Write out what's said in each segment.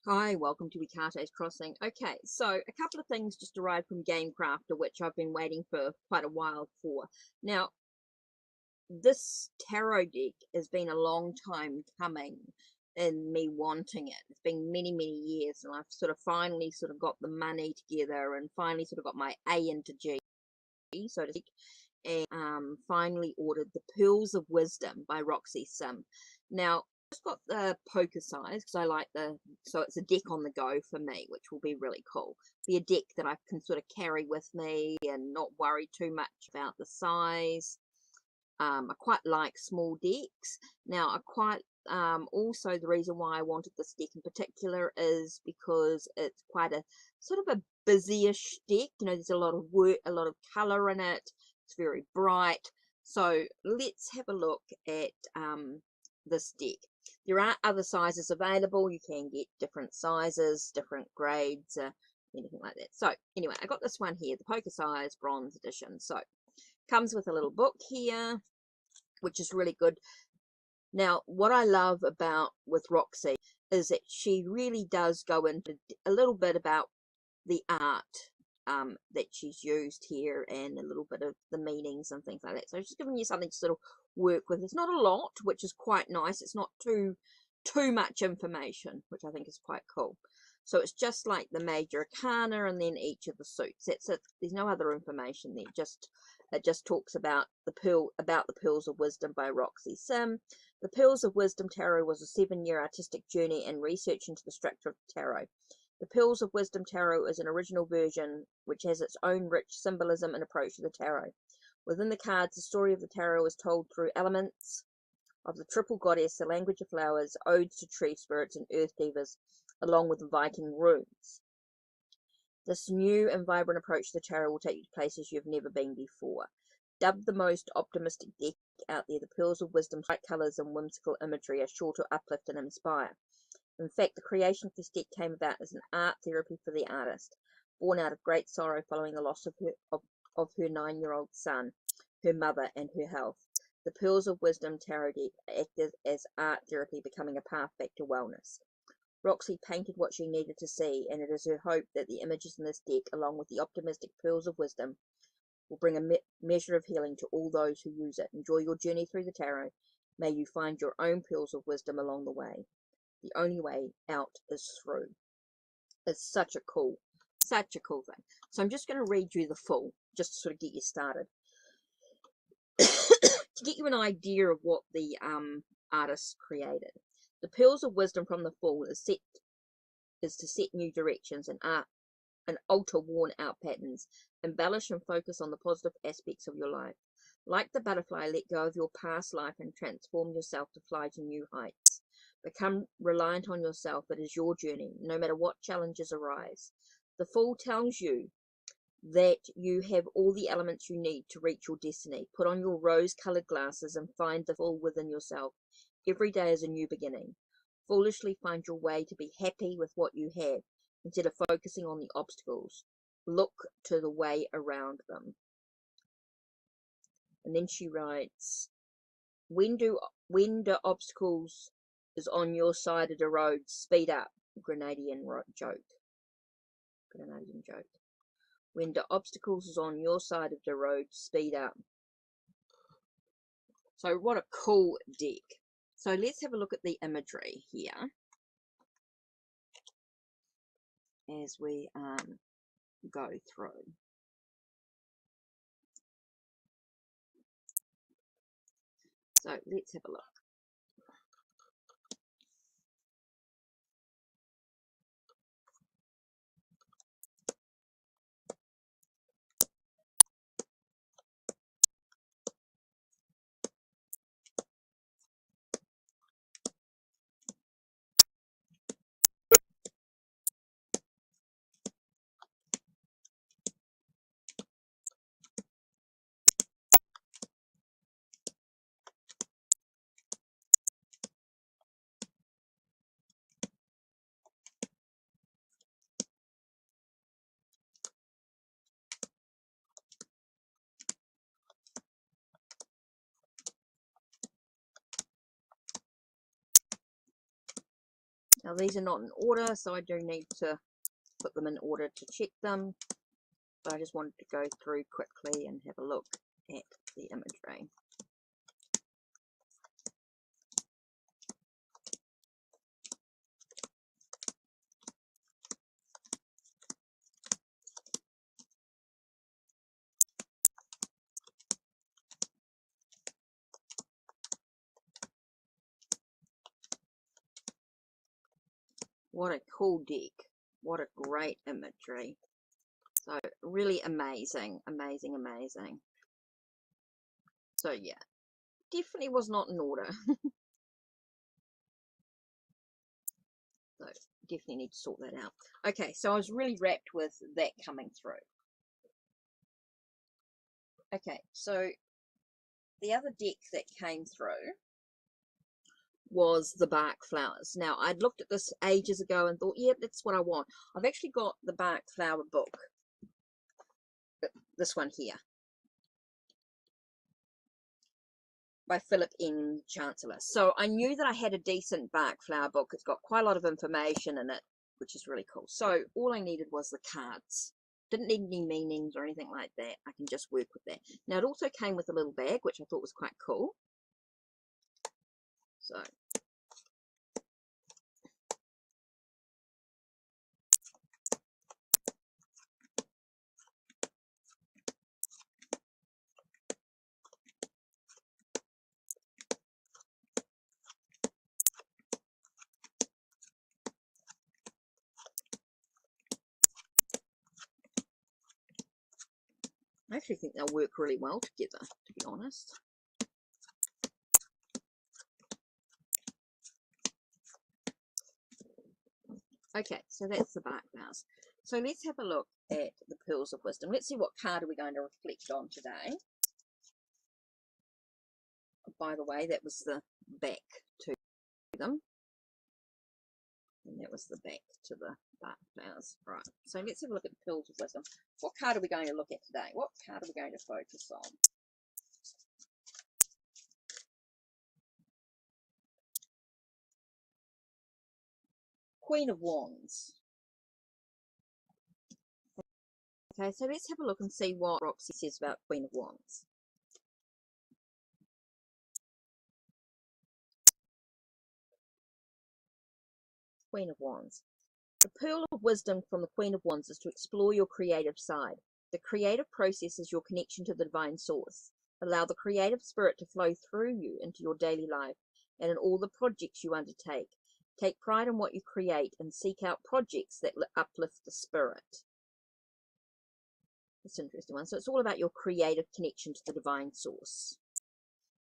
Hi, welcome to Ikate's Crossing. Okay, so a couple of things just arrived from GameCrafter, which I've been waiting for quite a while for. Now, this tarot deck has been a long time coming in me wanting it. It's been many, many years, and I've sort of finally sort of got the money together and finally sort of got my A into G, so to speak, and finally ordered the Pearls of Wisdom by Roxy Sim. Now, just got the poker size because I like so it's a deck on the go for me, which will be really cool. Be a deck that I can sort of carry with me and not worry too much about the size. I quite like small decks. Now, I quite also the reason why I wanted this deck in particular is because it's quite a sort of a busyish deck. You know, there's a lot of work, a lot of color in it. It's very bright. So let's have a look at this deck. There are other sizes available. You can get different sizes, different grades, anything like that. So anyway, I got this one here, the poker size bronze edition. So comes with a little book here, which is really good. Now, what I love about with Roxy is that she really does go into a little bit about the art that she's used here and a little bit of the meanings and things like that. So she's giving you something to sort of work with. It's not a lot, which is quite nice. It's not too much information, which I think is quite cool. So it's just like the major arcana and then each of the suits. That's it. There's no other information there. It just talks about the Pearls of Wisdom by Roxy Sim. The Pearls of Wisdom Tarot was a 7-year artistic journey and research into the structure of the tarot. The Pearls of Wisdom Tarot is an original version which has its own rich symbolism and approach to the tarot. Within the cards, the story of the tarot is told through elements of the triple goddess, the language of flowers, odes to tree spirits and earth divas, along with Viking runes. This new and vibrant approach to the tarot will take you to places you've never been before. Dubbed the most optimistic deck out there, the Pearls of Wisdom's bright colours and whimsical imagery are sure to uplift and inspire. In fact, the creation of this deck came about as an art therapy for the artist, born out of great sorrow following the loss of her 9-year-old son, her mother, and her health. The Pearls of Wisdom tarot deck acted as art therapy, becoming a path back to wellness. Roxy painted what she needed to see, and it is her hope that the images in this deck, along with the optimistic Pearls of Wisdom, will bring a measure of healing to all those who use it. Enjoy your journey through the tarot. May you find your own Pearls of Wisdom along the way. The only way out is through. It's such a cool thing. So I'm just going to read you the full, just to sort of get you started. To get you an idea of what the artist created. The Pearls of Wisdom from the Fall is to set new directions and alter worn-out patterns, embellish and focus on the positive aspects of your life. Like the butterfly, let go of your past life and transform yourself to fly to new heights. Become reliant on yourself. It is your journey, no matter what challenges arise. The Fool tells you that you have all the elements you need to reach your destiny. Put on your rose-colored glasses and find the Fool within yourself. Every day is a new beginning. Foolishly find your way to be happy with what you have, instead of focusing on the obstacles. Look to the way around them. And then she writes, when do obstacles is on your side of the road, speed up. Grenadian joke. When the obstacles is on your side of the road, speed up. So what a cool deck. So let's have a look at the imagery here as we go through. So let's have a look. Now these are not in order, so I do need to put them in order to check them, but I just wanted to go through quickly and have a look at the imagery. What a cool deck. What a great imagery. So really amazing, amazing, amazing. So yeah, definitely was not in order. So definitely need to sort that out. Okay, so I was really wrapped with that coming through. Okay, so the other deck that came through was the Bach flowers. Now, I'd looked at this ages ago and thought, yep, that's what I want. I've actually got the Bach flower book, this one here, by Philip N. Chancellor. So I knew that I had a decent Bach flower book. It's got quite a lot of information in it, which is really cool. So all I needed was the cards. Didn't need any meanings or anything like that. I can just work with that. Now, it also came with a little bag, which I thought was quite cool. So I actually think they'll work really well together, to be honest. Okay, so that's the Bach flowers. So let's have a look at the Pearls of Wisdom. Let's see what card are we going to reflect on today. By the way, that was the back to them. And that was the back to the Bach flowers. Right, so let's have a look at the Pearls of Wisdom. What card are we going to look at today? What card are we going to focus on? Queen of Wands. Okay, so let's have a look and see what Roxy says about Queen of Wands. Queen of Wands. The pearl of wisdom from the Queen of Wands is to explore your creative side. The creative process is your connection to the divine source. Allow the creative spirit to flow through you into your daily life and in all the projects you undertake. Take pride in what you create and seek out projects that uplift the spirit. That's an interesting one. So it's all about your creative connection to the divine source.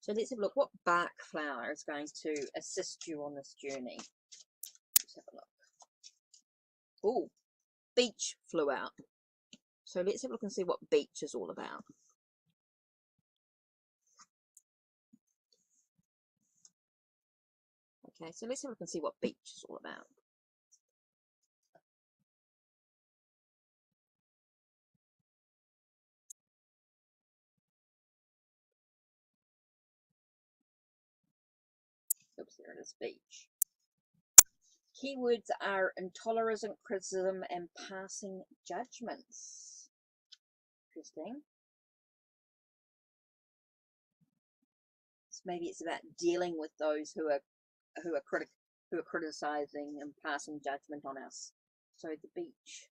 So let's have a look. What Bach flower is going to assist you on this journey? Let's have a look. Oh, beach flew out. So let's have a look and see what beach is all about. Okay, so let's have a look and see what beach is all about. Oops, there it is, beach. Keywords are intolerance, criticism, and passing judgments. Interesting. So maybe it's about dealing with those who are criticizing and passing judgment on us. So the beach.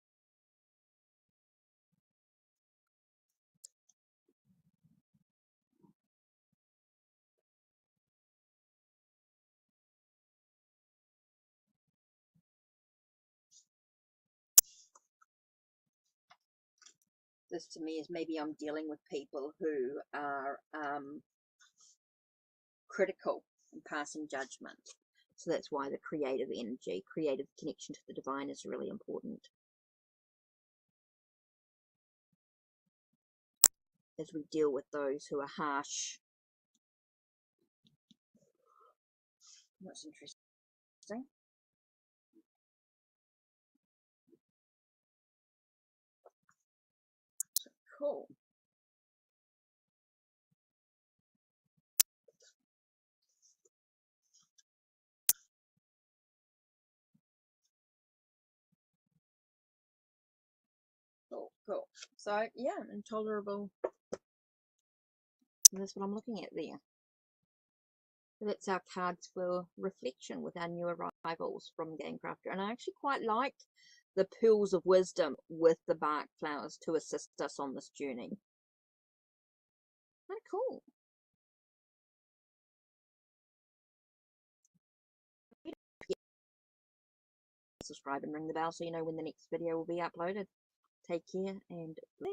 This to me is maybe I'm dealing with people who are critical and passing judgment. So that's why the creative energy, creative connection to the divine is really important. As we deal with those who are harsh. That's interesting. Cool. Cool. So, yeah, intolerable. And that's what I'm looking at there. So that's our cards for reflection with our new arrivals from GameCrafter. And I actually quite like the Pearls of Wisdom with the Bach flowers to assist us on this journey. Oh, cool. Subscribe and ring the bell so you know when the next video will be uploaded. Take care and bye.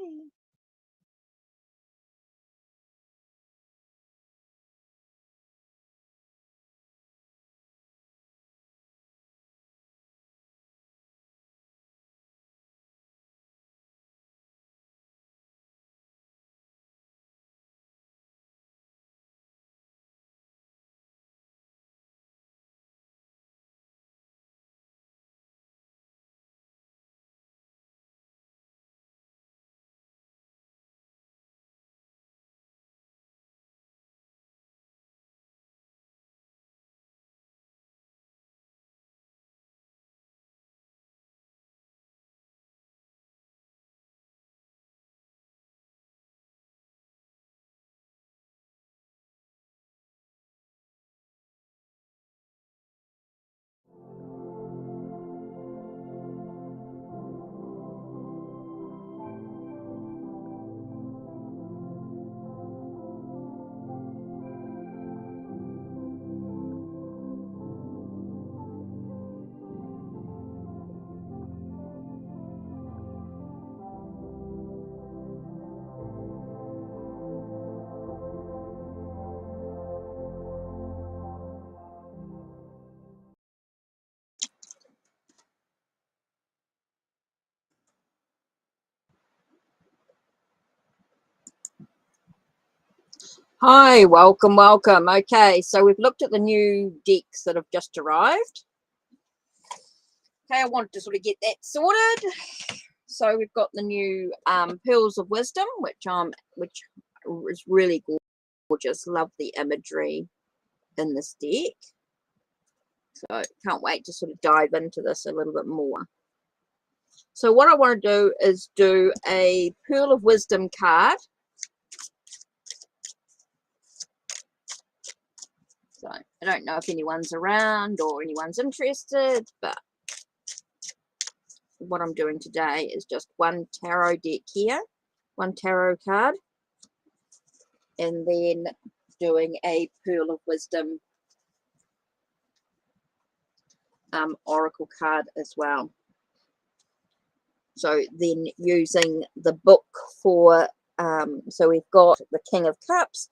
Hi, welcome, welcome. Okay, so we've looked at the new decks that have just arrived. Okay, I wanted to sort of get that sorted. So we've got the new Pearls of Wisdom, which is really gorgeous. Love the imagery in this deck. So can't wait to sort of dive into this a little bit more. So what I want to do is do a Pearl of Wisdom card. So I don't know if anyone's around or anyone's interested, but what I'm doing today is just one tarot deck here, one tarot card, and then doing a Pearl of Wisdom oracle card as well. So then using the book for, so we've got the King of Cups,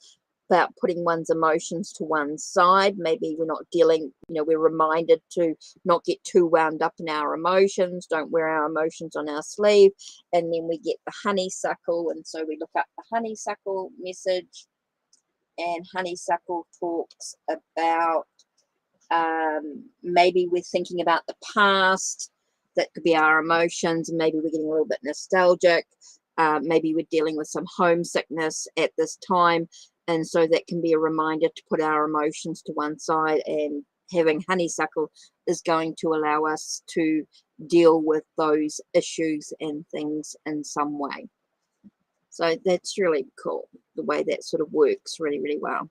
about putting one's emotions to one side. Maybe we're not dealing, we're reminded to not get too wound up in our emotions, don't wear our emotions on our sleeve. And then we get the honeysuckle, and so we look up the honeysuckle message, and honeysuckle talks about maybe we're thinking about the past. That could be our emotions, and maybe we're getting a little bit nostalgic. Maybe we're dealing with some homesickness at this time, and so that can be a reminder to put our emotions to one side, and having honeysuckle is going to allow us to deal with those issues and things in some way. So that's really cool, the way that sort of works really, really well.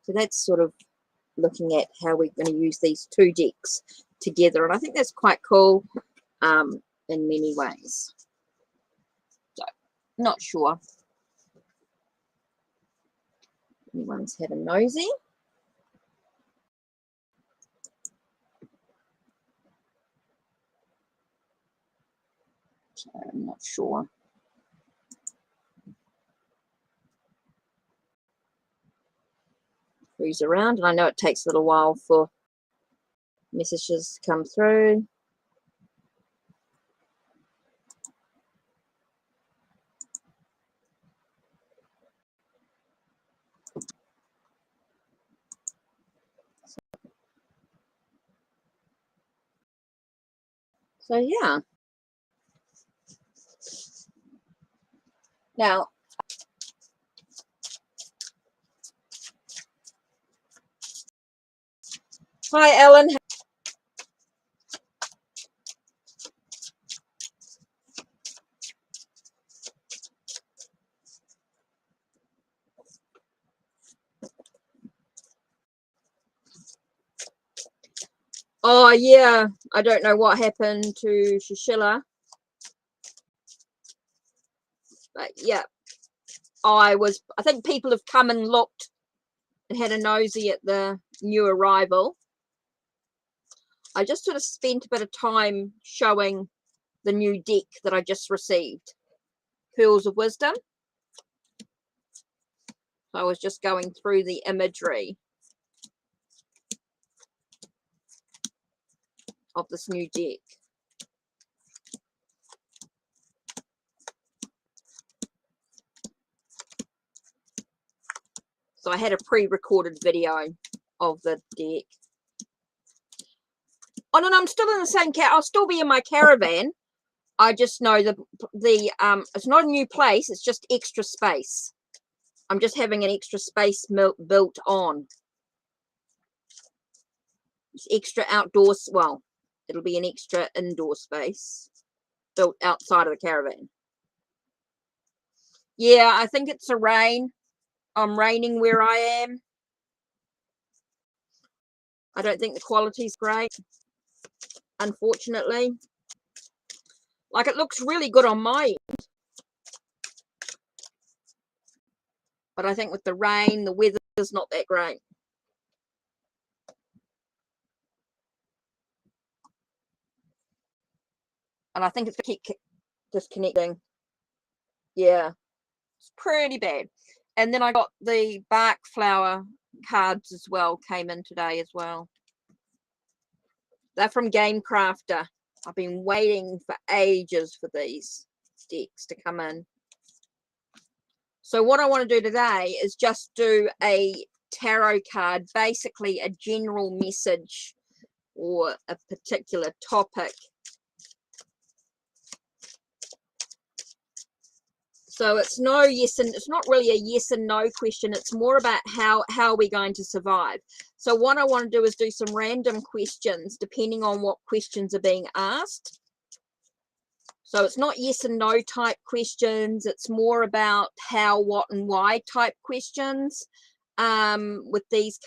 So that's sort of looking at how we're going to use these two decks together, and I think that's quite cool in many ways. So not sure anyone's had a nosy. So I'm not sure. Who's around, and I know it takes a little while for messages to come through. So yeah. Now, hi Ellen. Oh, yeah. I don't know what happened to Shishila. But, yeah. I think people have come and looked and had a nosy at the new arrival. I just sort of spent a bit of time showing the new deck that I just received. Pearls of Wisdom. So I was just going through the imagery of this new deck. So I had a pre-recorded video of the deck. Oh no, I'm still in the same I'll still be in my caravan. I just know it's not a new place, it's just extra space. I'm just having an extra space built on. It's extra outdoors, well, it'll be an extra indoor space built outside of the caravan. Yeah, I think it's a rain. I'm raining where I am. I don't think the quality's great, unfortunately. Like, it looks really good on my end. But I think with the rain, the weather's not that great. And I think it's going to keep disconnecting. Yeah, it's pretty bad. And then I got the Bach flower cards as well, came in today as well. They're from GameCrafter. I've been waiting for ages for these decks to come in. So what I want to do today is just do a tarot card, basically a general message or a particular topic. So it's no yes and it's not really a yes and no question. It's more about how we're going to survive. So what I want to do is do some random questions depending on what questions are being asked. So it's not yes and no type questions. It's more about how, what, and why type questions with these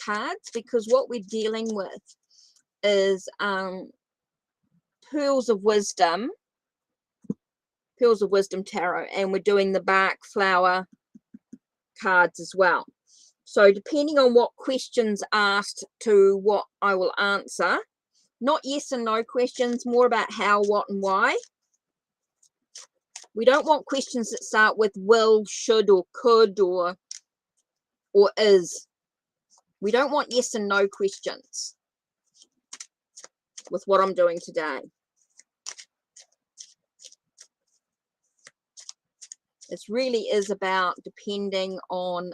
cards, because what we're dealing with is Pearls of Wisdom Tarot, and we're doing the Bach flower cards as well. So depending on what questions asked to what I will answer, not yes and no questions, more about how, what, and why. We don't want questions that start with will, should, or could, or is. We don't want yes and no questions with what I'm doing today. This really is about depending on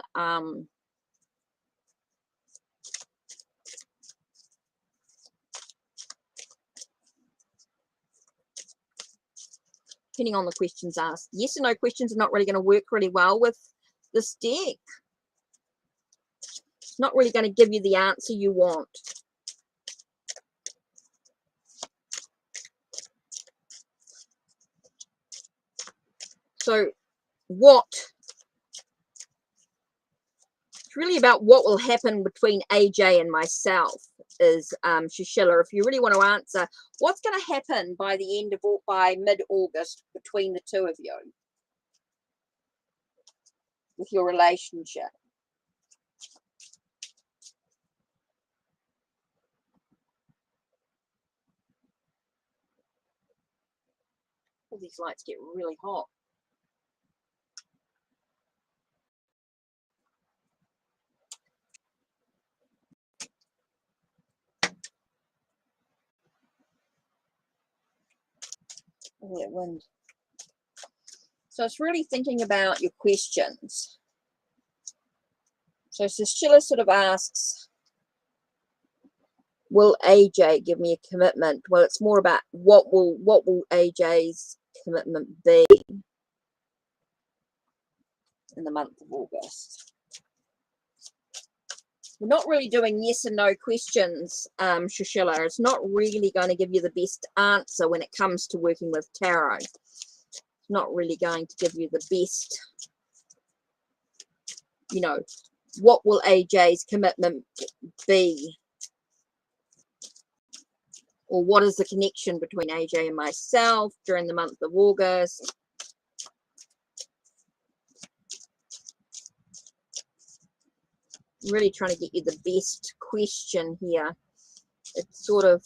depending on the questions asked. Yes and no questions are not really going to work really well with this deck. It's not really going to give you the answer you want. So it's really about what will happen between AJ and myself is Shishila. If you really want to answer what's going to happen by mid-August between the two of you with your relationship. All these lights get really hot. Oh, that wind. So it's really thinking about your questions. So Shishila sort of asks, will AJ give me a commitment? Well, it's more about what will AJ's commitment be in the month of August. We're not really doing yes and no questions, Shishila. It's not really going to give you the best answer when it comes to working with tarot. It's not really going to give you the best, what will AJ's commitment be? Or what is the connection between AJ and myself during the month of August? Really trying to get you the best question here. It's sort of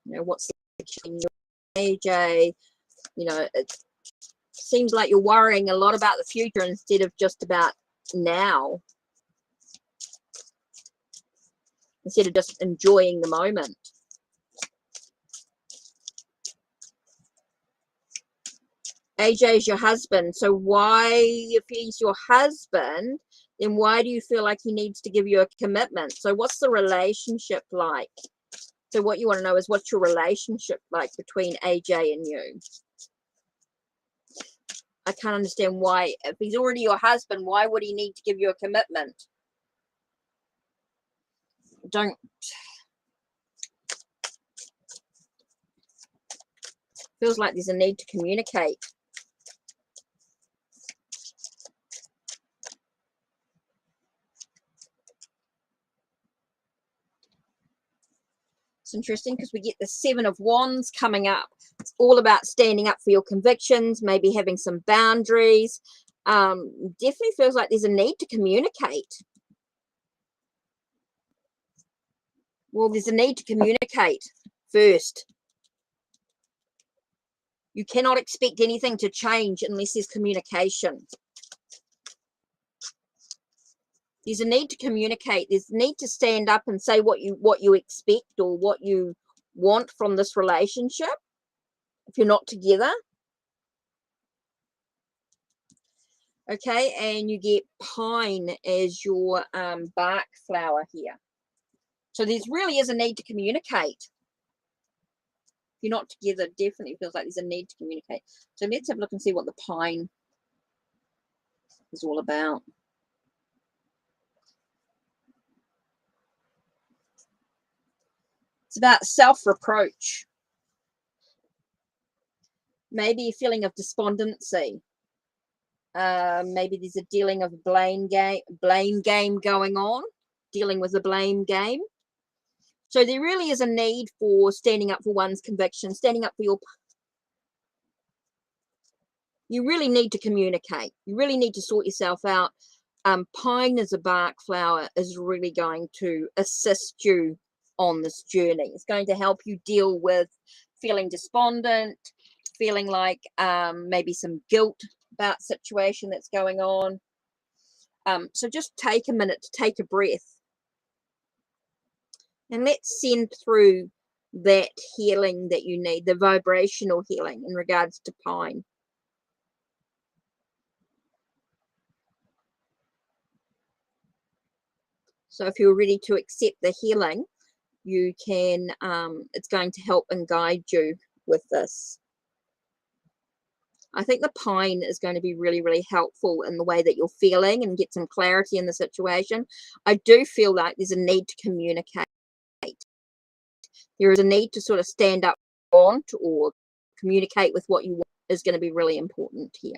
what's the connection between AJ? It seems like you're worrying a lot about the future instead of just about now. Instead of just enjoying the moment. AJ is your husband, so why, if he's your husband, then why do you feel like he needs to give you a commitment? So what's the relationship like? So what you want to know is, what's your relationship like between AJ and you? I can't understand why, if he's already your husband, why would he need to give you a commitment? Feels like there's a need to communicate. It's interesting because we get the 7 of Wands coming up. It's all about standing up for your convictions, maybe having some boundaries. Definitely feels like there's a need to communicate. Well, there's a need to communicate first. You cannot expect anything to change unless there's communication. There's a need to communicate. There's a need to stand up and say what you expect or what you want from this relationship if you're not together. Okay, and you get pine as your Bach flower here. So there really is a need to communicate. If you're not together, definitely feels like there's a need to communicate. So let's have a look and see what the pine is all about. It's about self-reproach. Maybe a feeling of despondency. Maybe there's a dealing of blame game going on. Dealing with the blame game. So there really is a need for standing up for one's conviction, standing up for your... You really need to communicate. You really need to sort yourself out. Pine as a Bach flower is really going to assist you on this journey. It's going to help you deal with feeling despondent, feeling like maybe some guilt about situation that's going on. So just take a minute to take a breath. And let's send through that healing that you need, the vibrational healing in regards to pine. So if you're ready to accept the healing, you can, it's going to help and guide you with this. I think the pine is going to be really, really helpful in the way that you're feeling and get some clarity in the situation. I do feel like there's a need to communicate. There is a need to sort of stand up or communicate with what you want is going to be really important here.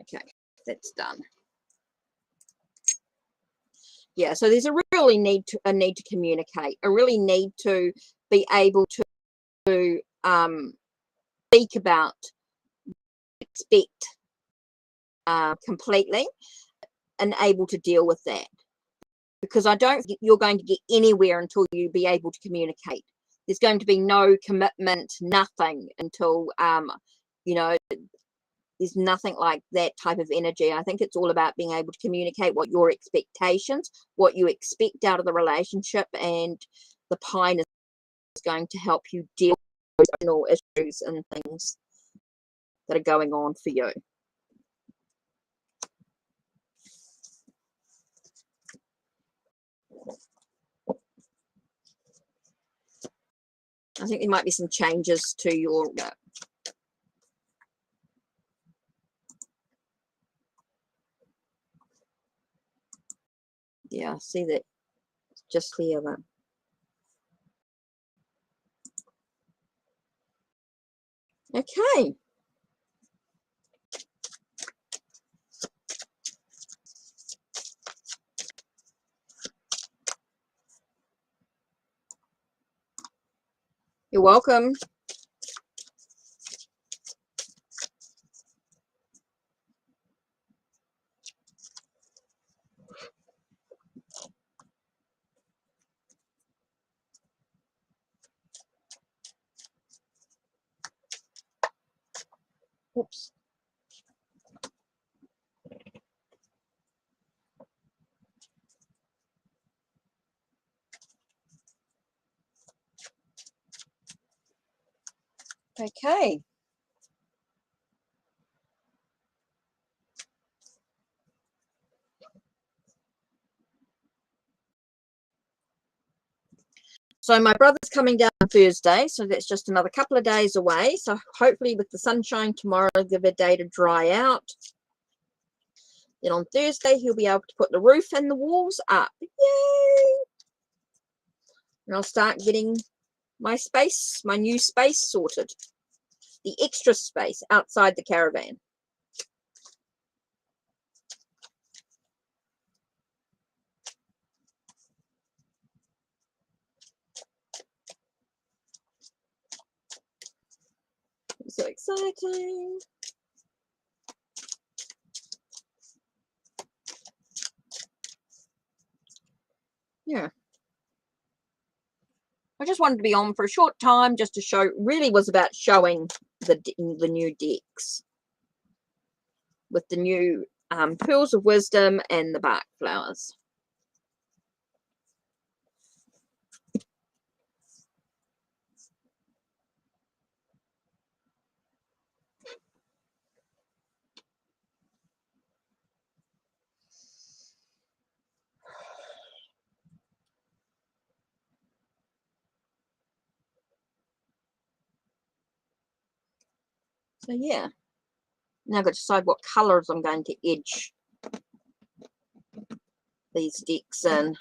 Okay, that's done. Yeah, so there's a really need to communicate, a really need to be able to speak about, expect completely, and able to deal with that. Because I don't think you're going to get anywhere until you be able to communicate. There's going to be no commitment, nothing until there's nothing like that type of energy. I think it's all about being able to communicate what your expectations, what you expect out of the relationship, and the pine is going to help you deal with emotional issues and things that are going on for you. I think there might be some changes to your Yeah, I see that just here then. Okay. You're welcome. Oops. Okay. So my brother's coming down on Thursday, so that's just another couple of days away. So hopefully with the sunshine tomorrow, give it a day to dry out. Then on Thursday, he'll be able to put the roof and the walls up. Yay! And I'll start getting my space, my new space sorted. The extra space outside the caravan. So exciting. Yeah. I just wanted to be on for a short time just to show, really was about showing the new decks with the new Pearls of Wisdom and the Bach flowers. So yeah, now I've got to decide what colours I'm going to edge these decks in.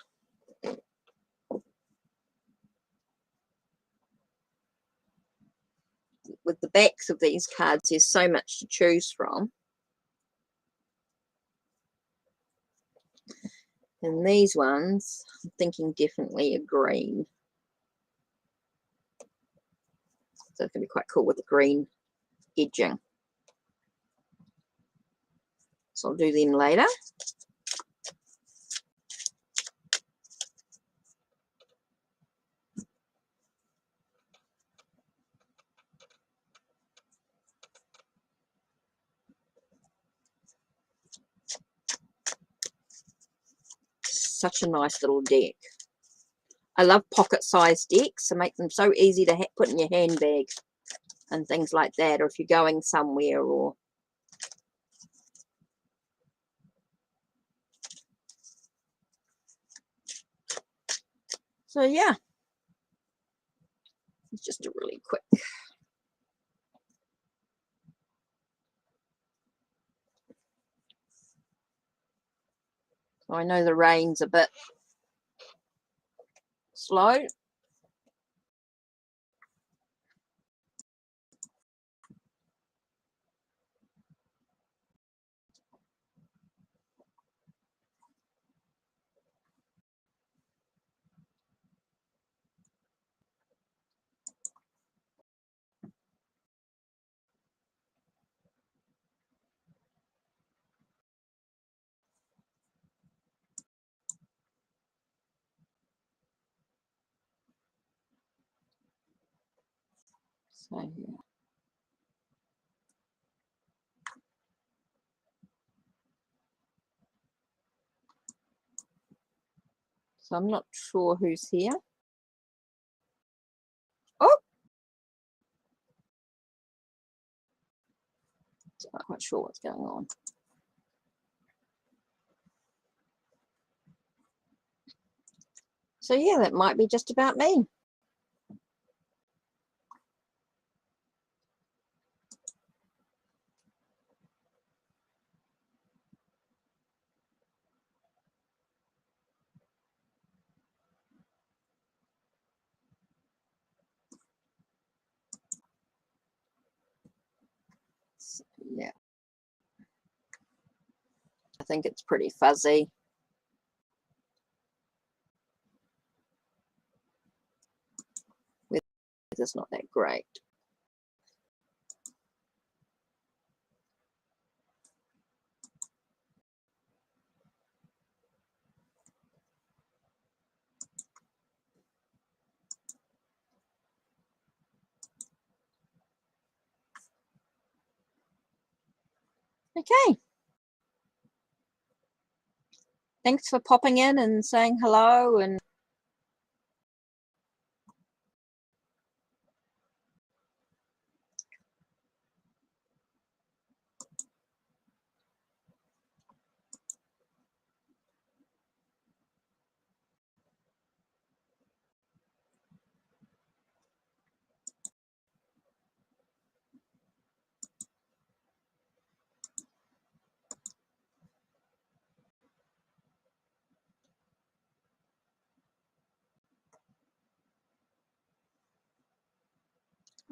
With the backs of these cards, there's so much to choose from. And these ones, I'm thinking definitely a green. So it's going to be quite cool with the green edging. So I'll do them later. Such a nice little deck. I love pocket-sized decks. They make them so easy to put in your handbag and things like that, or if you're going somewhere, or so yeah, it's just a really quick. So I know the rain's a bit slow. So yeah. So I'm not sure who's here. Oh, I'm not quite sure what's going on. So yeah, that might be just about me. Yeah. I think it's pretty fuzzy. Weather's not that great. Okay. Thanks for popping in and saying hello. And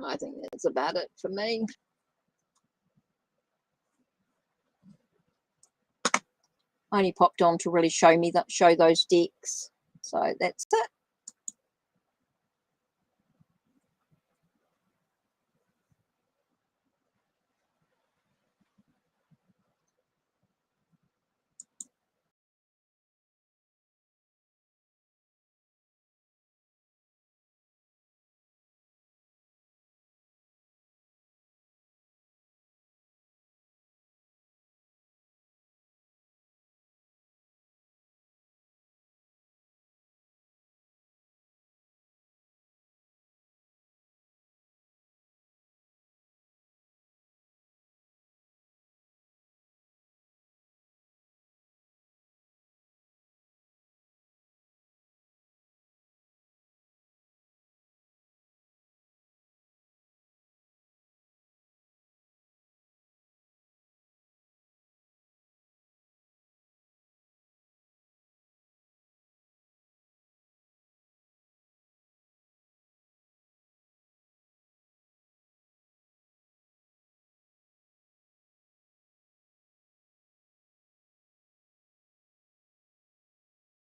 I think that's about it for me. I only popped on to really show those decks. So that's it.